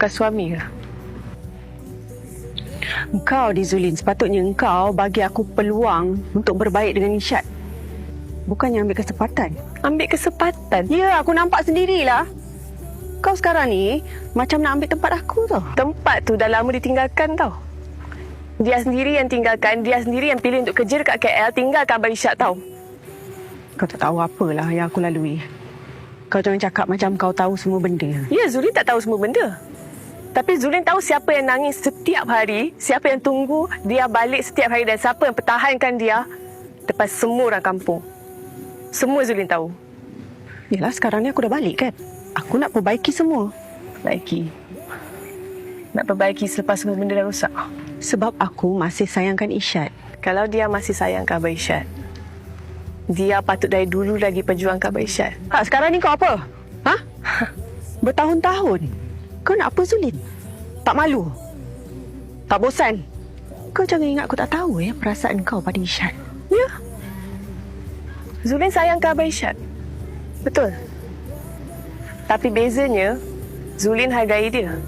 bukan suami ke? Engkau, Zulin, sepatutnya engkau bagi aku peluang untuk berbaik dengan Irsyad. Bukannya ambil kesempatan. Ambil kesempatan? Ya, aku nampak sendirilah. Kau sekarang ni macam nak ambil tempat aku tau. Tempat tu dah lama ditinggalkan tau. Dia sendiri yang tinggalkan, dia sendiri yang pilih untuk kerja dekat KL, tinggalkan Abang Irsyad tau. Kau tak tahu apalah yang aku lalui. Kau jangan cakap macam kau tahu semua benda. Ya, Zulin tak tahu semua benda. Tapi Zulin tahu siapa yang nangis setiap hari, siapa yang tunggu dia balik setiap hari dan siapa yang pertahankan dia depan semua orang kampung. Semua Zulin tahu. Yelah, sekarang ni aku dah balik kan. Aku nak perbaiki semua. Perbaiki. Nak perbaiki selepas semua benda dah rosak. Sebab aku masih sayangkan Irsyad. Kalau dia masih sayangkan Abang Irsyad, dia patut dari dulu lagi perjuangkan Abang Irsyad. Sekarang ni kau apa? Ha? Bertahun-tahun. Kau nak apa, Zulin? Tak malu? Tak bosan? Kau jangan ingat aku tak tahu perasaan kau pada Irsyad. Ya. Zulin sayangkan Abang Irsyad. Betul. Tapi bezanya, Zulin hargai dia.